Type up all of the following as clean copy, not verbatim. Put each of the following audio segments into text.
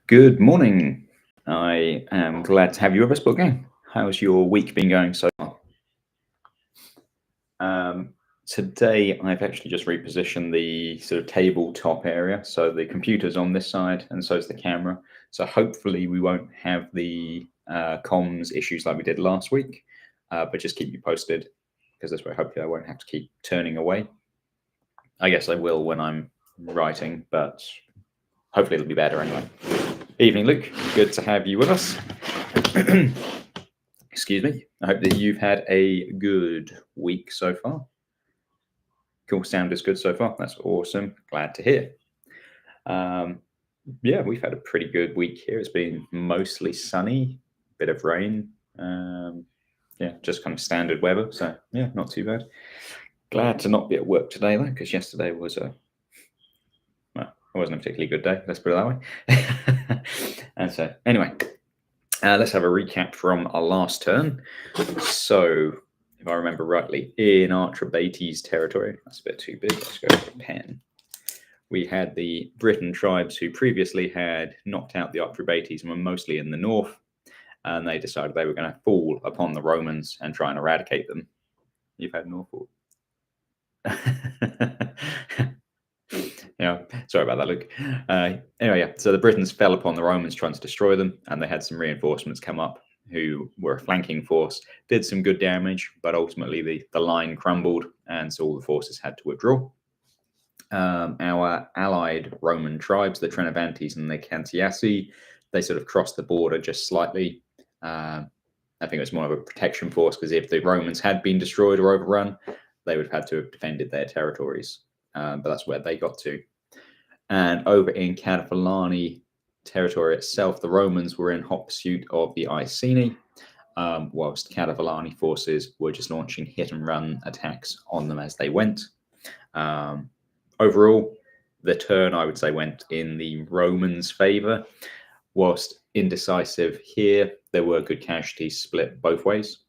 Good morning. I am glad to have you with us, Booking. How's your week been going so far? Today, I've actually just repositioned the sort of tabletop area. So the computer's on this side and so is the camera. So hopefully we won't have the comms issues like we did last week, but just keep you posted because this way hopefully I won't have to keep turning away. I guess I will when I'm writing, but hopefully it'll be better anyway. Evening, Luke. Good to have you with us. Excuse me. I hope that you've had a good week so far. Cool. Sound is good so far. That's awesome. Glad to hear. Yeah, we've had a pretty good week here. It's been mostly sunny, bit of rain. Yeah, just kind of standard weather. So yeah, not too bad. Glad to not be at work today though, because yesterday was it wasn't a particularly good day. Let's put it that way. And so anyway, let's have a recap from our last turn. So, if I remember rightly, in Artrabates territory, that's a bit too big, let's go for a pen. We had the Briton tribes who previously had knocked out the Artrabates and were mostly in the north, and they decided they were going to fall upon the Romans and try and eradicate them. You've had Norfolk. Yeah, sorry about that, Luke. Anyway, yeah, so the Britons fell upon the Romans trying to destroy them, and they had some reinforcements come up who were a flanking force, did some good damage, but ultimately the line crumbled, and so all the forces had to withdraw. Our allied Roman tribes, the Trinobantes and the Cantiasi, they sort of crossed the border just slightly. I think it was more of a protection force, because if the Romans had been destroyed or overrun, they would have had to have defended their territories. But that's where they got to. And over in Cataphalani territory itself, the Romans were in hot pursuit of the Iceni, whilst Cataphalani forces were just launching hit and run attacks on them as they went. Overall, the turn, I would say, went in the Romans' favour. Whilst indecisive here, there were good casualties split both ways.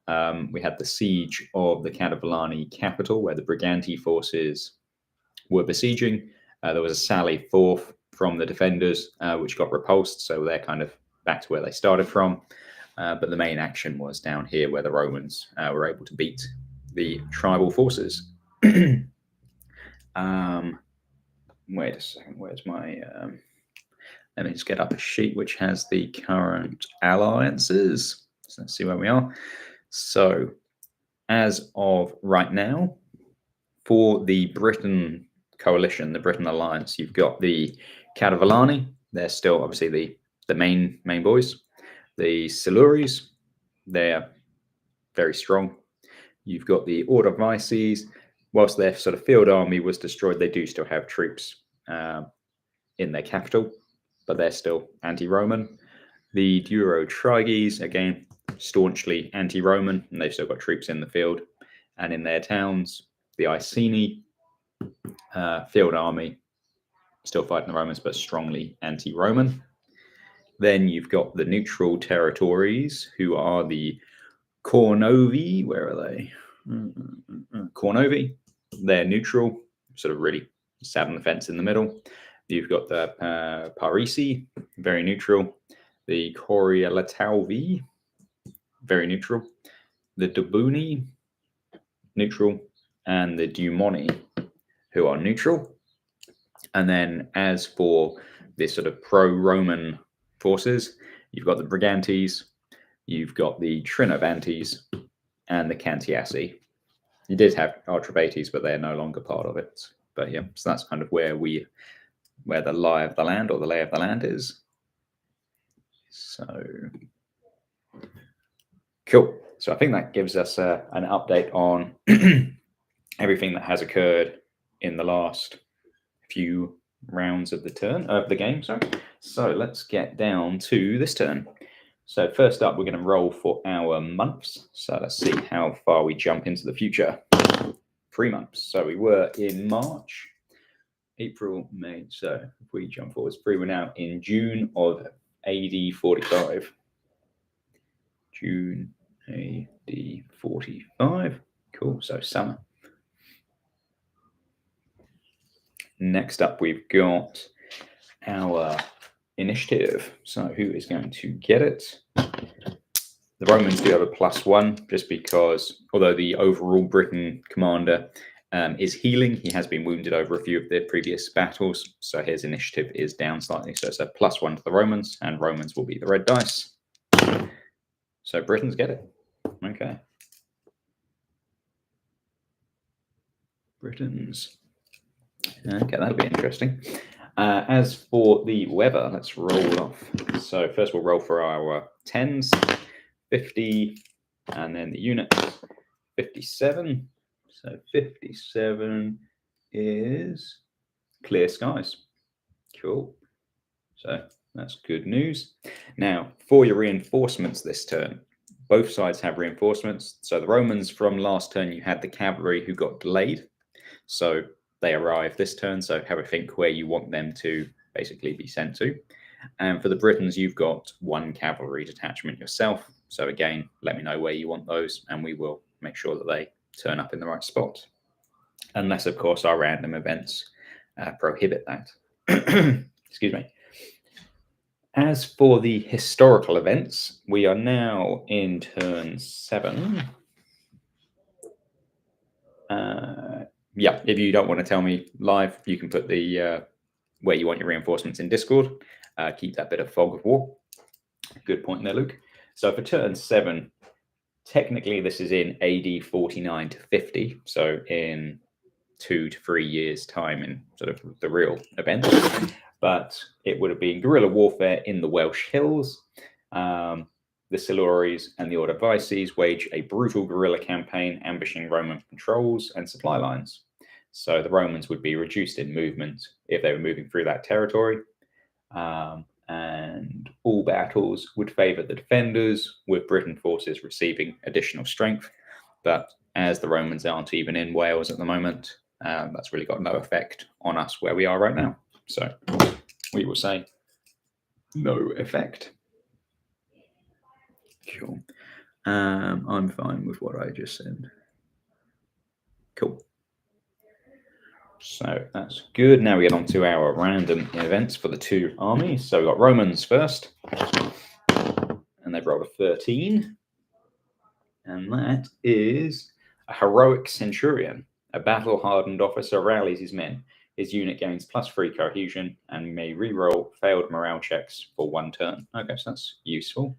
We had the siege of the Cataphalani capital, where the Briganti forces were besieging. There was a sally forth from the defenders, which got repulsed, so they're kind of back to where they started from. But the main action was down here, where the Romans were able to beat the tribal forces. Wait a second, where's my... let me just get up a sheet which has the current alliances. So let's see where we are. So, as of right now, for the Britain coalition, the Britain alliance, you've got the Cataphalani. They're still obviously the main boys. The Siluris, they're very strong. You've got the Order of Mices. Whilst their sort of field army was destroyed, they do still have troops in their capital, but they're still anti-Roman. The Durotriges, again, staunchly anti-Roman, and they've still got troops in the field and in their towns. The Iceni field army, still fighting the Romans, but strongly anti-Roman. Then you've got the neutral territories, who are the Cornovi. Where are they? Cornovi. They're neutral, sort of really sat on the fence in the middle. You've got the Parisi, very neutral. The Coriolatauvi, very neutral. The Dubuni, neutral. And the Dumoni, who are neutral. And then as for this sort of pro-Roman forces, you've got the Brigantes, you've got the Trinobantes, and the Cantiasi. You did have Artrabates, but they're no longer part of it. But yeah, so that's kind of where the lie of the land, or the lay of the land, is. So cool. So I think that gives us an update on everything that has occurred in the last few rounds of the game. Sorry. So let's get down to this turn. So first up, we're going to roll for our months. So let's see how far we jump into the future. 3 months. So we were in March, April, May. So if we jump forwards 3, we're now in June of AD 45. June AD 45. Cool. So summer. Next up, we've got our initiative. So who is going to get it? The Romans do have a +1, just because, although the overall Britain commander is healing, he has been wounded over a few of the previous battles, so his initiative is down slightly. So it's a +1 to the Romans, and Romans will be the red dice. So Britons get it. Okay. Britons. Okay, that'll be interesting. As for the weather, let's roll off. So first we'll roll for our 10s, 50, and then the unit 57. So 57 is clear skies. Cool. So that's good news. Now, for your reinforcements this turn, both sides have reinforcements. So the Romans from last turn, you had the cavalry who got delayed. So they arrive this turn. So have a think where you want them to basically be sent to. And for the Britons, you've got 1 cavalry detachment yourself. So again, let me know where you want those, and we will make sure that they turn up in the right spot. Unless, of course, our random events prohibit that. Excuse me. As for the historical events, we are now in turn 7. Yeah, if you don't want to tell me live, you can put the where you want your reinforcements in Discord. Keep that bit of fog of war. Good point there, Luke. So for turn 7, technically this is in AD 49 to 50, so in 2 to 3 years' time in sort of the real event. But it would have been guerrilla warfare in the Welsh Hills. The Siluries and the Order Vices wage a brutal guerrilla campaign, ambushing Roman patrols and supply lines. So the Romans would be reduced in movement if they were moving through that territory. And all battles would favour the defenders, with Britain forces receiving additional strength. But as the Romans aren't even in Wales at the moment, that's really got no effect on us where we are right now. So we will say no effect. Cool. I'm fine with what I just said. Cool. So that's good. Now we get on to our random events for the 2 armies. So we've got Romans first, and they've rolled a 13. And that is a heroic centurion. A battle-hardened officer rallies his men. His unit gains +3 cohesion and may re-roll failed morale checks for 1 turn. Okay, so that's useful.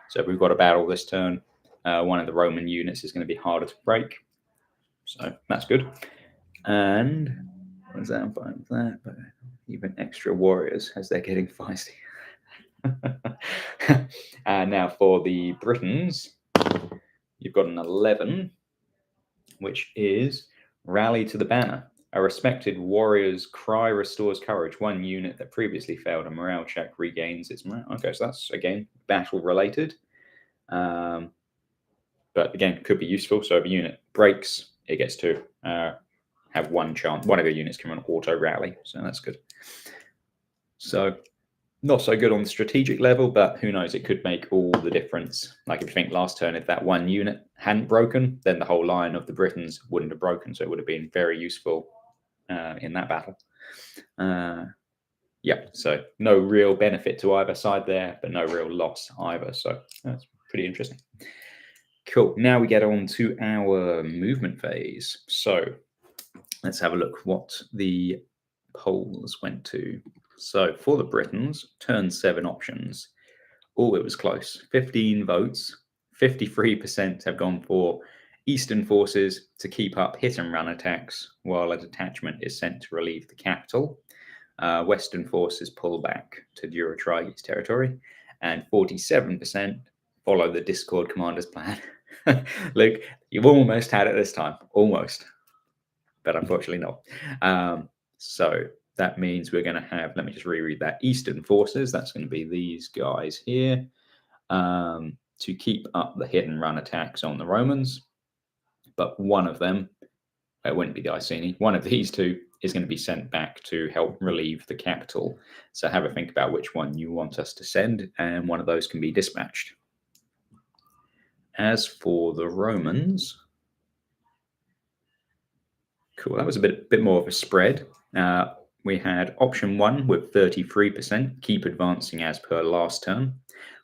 So if we've got a battle this turn, one of the Roman units is going to be harder to break. So that's good. And what is that? I'm fine with that. But even extra warriors as they're getting feisty. And now for the Britons, you've got an 11, which is rally to the banner. A respected warrior's cry restores courage. 1 unit that previously failed a morale check regains its morale. Okay, so that's, again, battle related. But again, could be useful. So if a unit breaks, it gets to have 1 chance. One of your units can run auto rally. So that's good. So not so good on the strategic level, but who knows, it could make all the difference. Like if you think last turn, if that 1 unit hadn't broken, then the whole line of the Britons wouldn't have broken. So it would have been very useful in that battle. Yeah, so no real benefit to either side there, but no real loss either. So that's pretty interesting. Cool. Now we get on to our movement phase. So let's have a look what the polls went to. So for the Britons, turn 7 options. Oh, it was close. 15 votes. 53% have gone for Eastern forces to keep up hit and run attacks while a detachment is sent to relieve the capital. Western forces pull back to Duratriges territory. And 47% follow the Discord commander's plan. Luke, you've almost had it this time. Almost. But unfortunately not. So that means we're going to have, let me just reread that, Eastern forces, that's going to be these guys here, to keep up the hit and run attacks on the Romans. But one of them, it wouldn't be the Iceni, one of these 2 is going to be sent back to help relieve the capital. So have a think about which one you want us to send, and one of those can be dispatched. As for the Romans, cool, that was a bit more of a spread. we had option 1 with 33%, keep advancing as per last turn.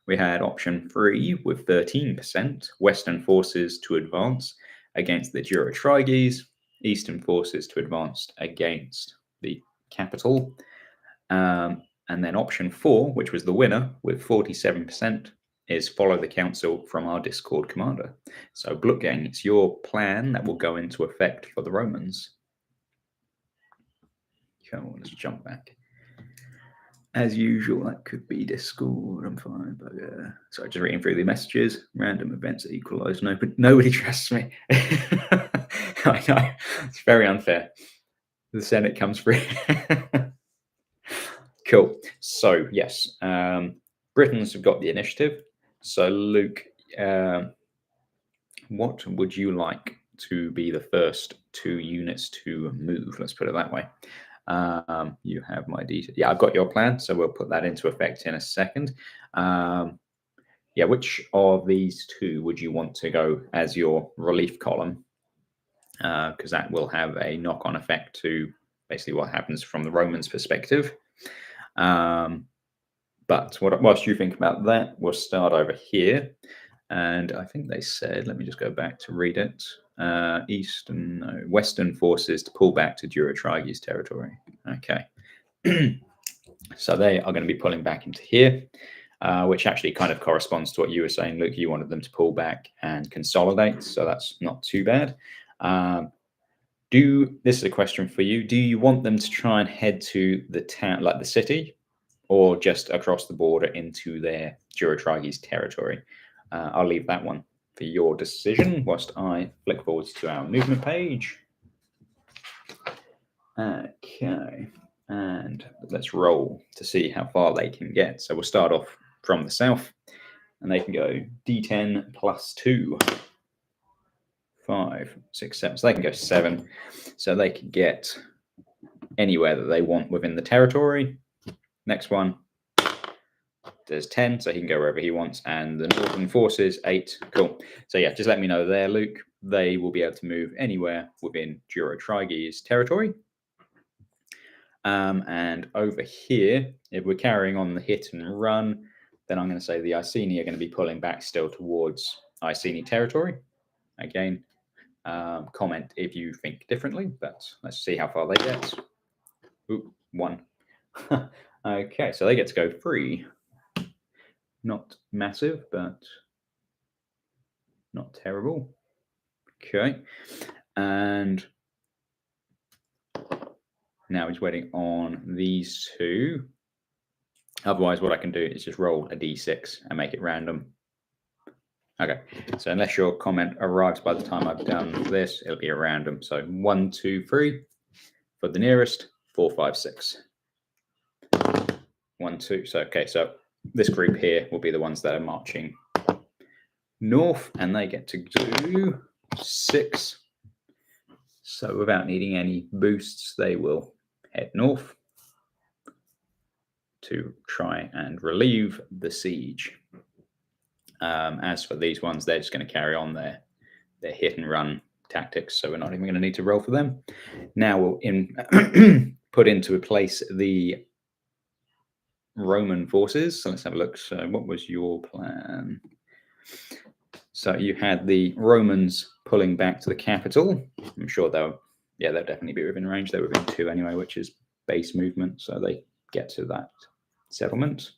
We had option 3 with 13%, Western forces to advance against the Durotriges, Eastern forces to advance against the capital. And then option 4, which was the winner with 47%, is follow the council from our Discord commander. So Blutgang, it's your plan that will go into effect for the Romans. Cool, let's jump back. As usual, that could be Discord. I'm fine, but sorry, just reading through the messages. Random events are equalised. No, but nobody trusts me. I know, it's very unfair. The Senate comes free. Cool. So yes, Britons have got the initiative. So Luke, what would you like to be the first 2 units to move? Let's put it that way. You have my details. Yeah, I've got your plan, so we'll put that into effect in a second. Yeah, which of these 2 would you want to go as your relief column? Because that will have a knock-on effect to basically what happens from the Romans' perspective. But whilst you think about that, we'll start over here. And I think they said, let me just go back to read it. Western forces to pull back to Durotriges territory. Okay. So they are going to be pulling back into here, which actually kind of corresponds to what you were saying, Luke. You wanted them to pull back and consolidate, so that's not too bad. This is a question for you. Do you want them to try and head to the town, like the city, or just across the border into their Durotriges territory? I'll leave that one for your decision whilst I flick forwards to our movement page. Okay, and let's roll to see how far they can get. So we'll start off from the south, and they can go D10 plus 2, 5, 6, 7. So they can go 7. So they can get anywhere that they want within the territory. Next one, there's 10, so he can go wherever he wants. And the northern forces, 8. Cool. So yeah, just let me know there, Luke. They will be able to move anywhere within Durotriges territory. And over here, if we're carrying on the hit and run, then I'm going to say the Iceni are going to be pulling back still towards Iceni territory. Again, comment if you think differently, but let's see how far they get. Ooh, 1. Okay, so they get to go 3. Not massive, but not terrible. Okay, and now he's waiting on these 2. Otherwise, what I can do is just roll a d6 and make it random. Okay, so unless your comment arrives by the time I've done this, it'll be a random. So 1, 2, 3 for the nearest, 4, 5, 6. 1, 2. So okay, so this group here will be the ones that are marching north, and they get to do 6. So without needing any boosts, they will head north to try and relieve the siege. As for these ones, they're just going to carry on their hit and run tactics, so we're not even going to need to roll for them. Now we'll put into place the Roman forces. So let's have a look. So what was your plan? So you had the Romans pulling back to the capital. I'm sure they'll definitely be within range. They're within 2 anyway, which is base movement, so they get to that settlement.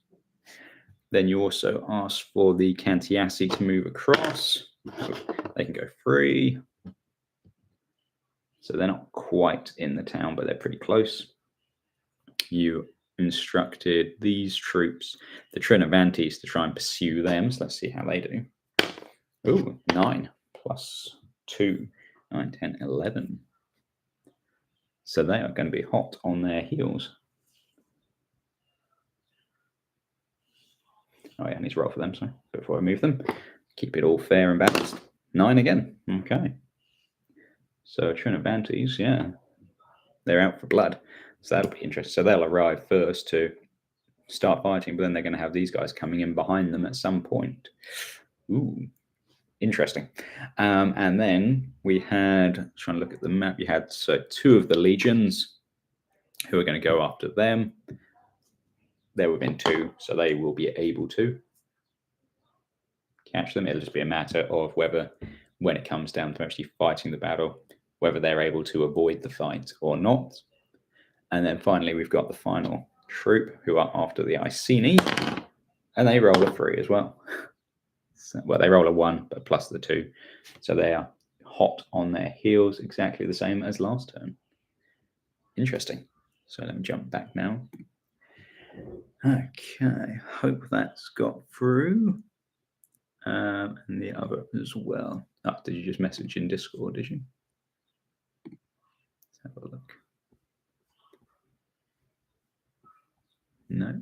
Then you also asked for the Cantiasi to move across. They can go 3. So they're not quite in the town, but they're pretty close. You instructed these troops, the Trinovantes, to try and pursue them. So let's see how they do. Ooh, 9 plus 2, 9, 10, 11. So they are going to be hot on their heels. Oh yeah, I need to roll for them, sorry, before I move them. Keep it all fair and balanced. 9 again. Okay. So Trinovantes, yeah, they're out for blood. So that'll be interesting. So they'll arrive first to start fighting, but then they're going to have these guys coming in behind them at some point. Ooh, interesting. And then we had, trying to look at the map, you had 2 of the legions who are going to go after them. They're within 2, so they will be able to catch them. It'll just be a matter of whether, when it comes down to actually fighting the battle, whether they're able to avoid the fight or not. And then finally, we've got the final troop who are after the Iceni, and they roll a 3 as well. So, well, they roll a 1, but plus the 2. So they are hot on their heels, exactly the same as last turn. Interesting. So let me jump back now. Okay, hope that's got through. And the other as well. Oh, did you just message in Discord, did you? Let's have a look. No.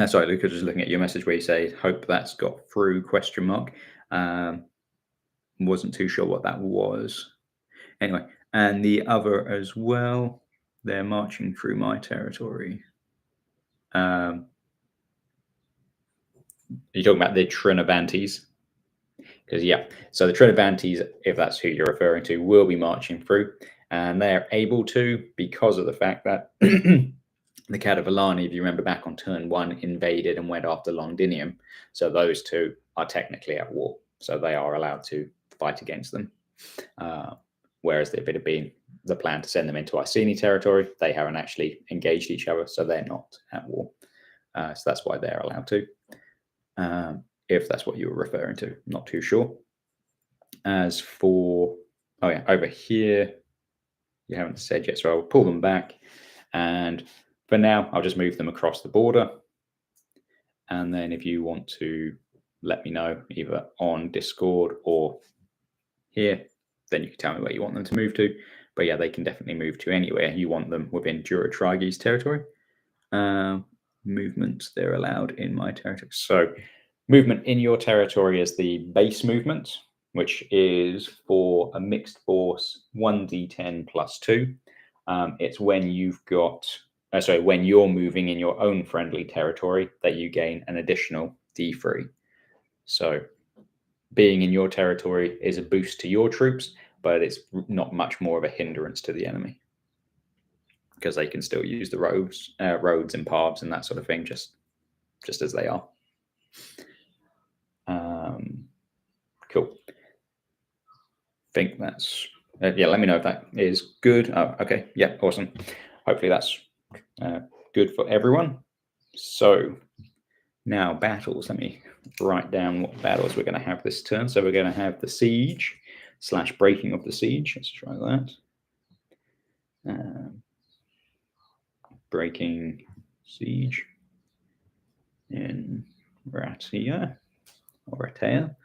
Sorry, Lucas, just looking at your message where you say, hope that's got through, ? Wasn't too sure what that was. Anyway, and the other as well, they're marching through my territory. Are you talking about the Trinovantes? Because, yeah, so the Trinovantes, if that's who you're referring to, will be marching through. And they're able to because of the fact that the Catavilani, if you remember back on turn 1, invaded and went after Londinium. So those two are technically at war. So they are allowed to fight against them. Whereas if it had been the plan to send them into Iceni territory, they haven't actually engaged each other. So they're not at war. So that's why they're allowed to. If that's what you were referring to, not too sure. As for, oh yeah, over here, you haven't said yet, so I'll pull them back. And for now, I'll just move them across the border. And then if you want to let me know either on Discord or here, then you can tell me where you want them to move to. But yeah, they can definitely move to anywhere you want them within Duratriges territory. Movement, they're allowed in my territory. So movement in your territory is the base movement, which is for a mixed force 1d10 plus 2. It's when you've got, when you're moving in your own friendly territory that you gain an additional d3. So being in your territory is a boost to your troops, but it's not much more of a hindrance to the enemy because they can still use the roads and paths and that sort of thing, just as they are. Cool. Think that's yeah. Let me know if that is good. Oh, okay. Yeah. Awesome. Hopefully that's good for everyone. So now battles. Let me write down what battles we're going to have this turn. So we're going to have the siege / breaking of the siege. Let's try that. Breaking siege in Ratia or Ratea.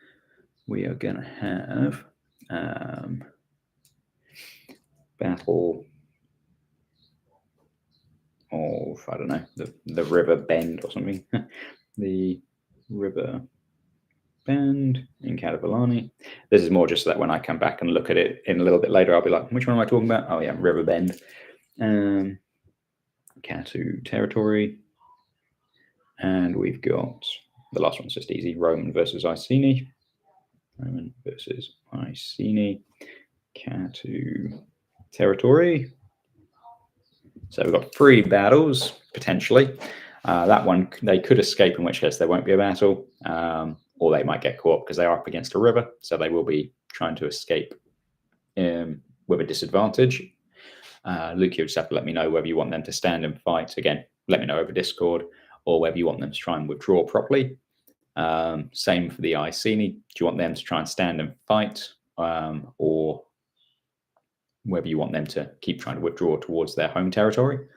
We are going to have battle of, I don't know, the river bend or something. The river bend in Catavilani. This is more just so that when I come back and look at it in a little bit later, I'll be like, which one am I talking about? Oh yeah, river bend. Catu territory. And we've got, the last one's just easy, Roman versus Iceni. Roman versus Iceni. Catu territory. So we've got 3 battles, potentially. That one, they could escape, in which case there won't be a battle, or they might get caught because they are up against a river, so they will be trying to escape with a disadvantage. Luke, you just have to let me know whether you want them to stand and fight. Again, let me know over Discord, or whether you want them to try and withdraw properly. Same for the Iceni. Do you want them to try and stand and fight, or whether you want them to keep trying to withdraw towards their home territory?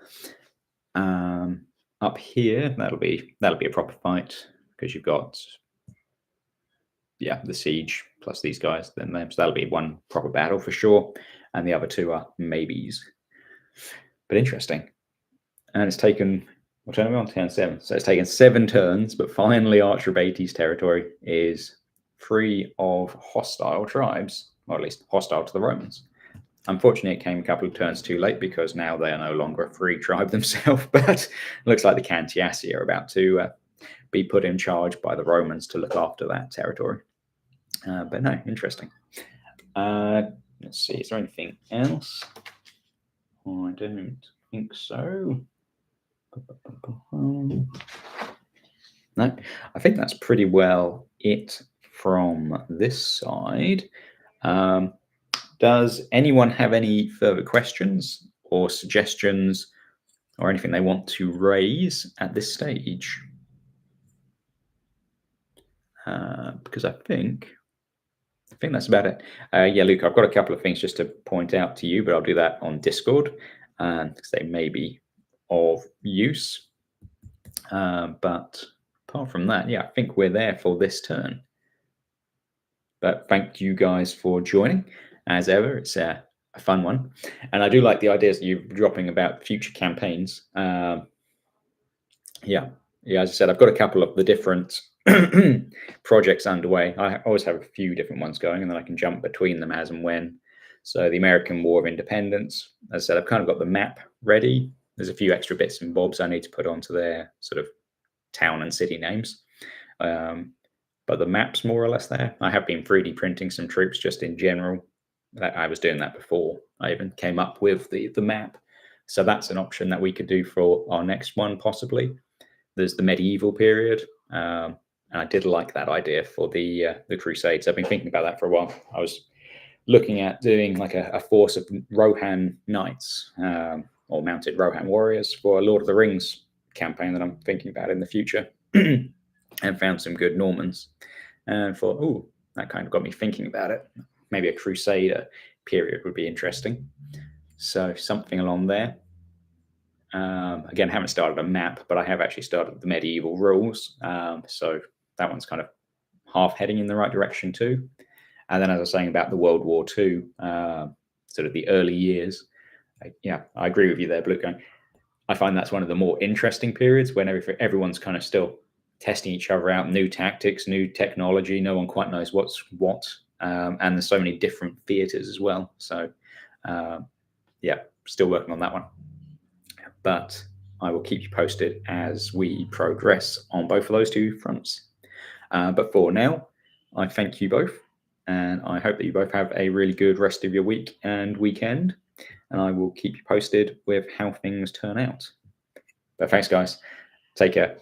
Up here, that'll be a proper fight because you've got the siege plus these guys. Then so that'll be one proper battle for sure, and the other 2 are maybes. But interesting, and it's taken. What turn are we on? Turn 7. So it's taken 7 turns, but finally Archerabates territory is free of hostile tribes, or at least hostile to the Romans. Unfortunately, it came a couple of turns too late because now they are no longer a free tribe themselves, but it looks like the Cantiassi are about to be put in charge by the Romans to look after that territory. But no, interesting. Let's see, is there anything else? I don't think so. No, I think that's pretty well it from this side. Does anyone have any further questions or suggestions or anything they want to raise at this stage? Because I think that's about it. Yeah, Luke, I've got a couple of things just to point out to you, but I'll do that on Discord because they may be of use. But apart from that, yeah, I think we're there for this turn. But thank you guys for joining. As ever, it's a fun one. And I do like the ideas that you're dropping about future campaigns. Yeah, as I said, I've got a couple of the different projects underway. I always have a few different ones going, and then I can jump between them as and when. So the American War of Independence, as I said, I've kind of got the map ready. There's a few extra bits and bobs I need to put onto their sort of town and city names. But the map's more or less there. I have been 3D printing some troops just in general. I was doing that before I even came up with the map. So that's an option that we could do for our next one, possibly. There's the medieval period. And I did like that idea for the Crusades. I've been thinking about that for a while. I was looking at doing like a force of Rohan knights or mounted Rohan warriors for a Lord of the Rings campaign that I'm thinking about in the future. And found some good Normans and thought, oh, that kind of got me thinking about it. Maybe a Crusader period would be interesting. So something along there. Again, I haven't started a map, but I have actually started the medieval rules. So that one's kind of half heading in the right direction too. And then as I was saying about the World War II, sort of the early years, I agree with you there, Blue. I find that's one of the more interesting periods when everyone's kind of still testing each other out, new tactics, new technology. No one quite knows what's what. And there's so many different theaters as well. So still working on that one. But I will keep you posted as we progress on both of those two fronts. But for now, I thank you both. And I hope that you both have a really good rest of your week and weekend. And I will keep you posted with how things turn out. But thanks, guys. Take care.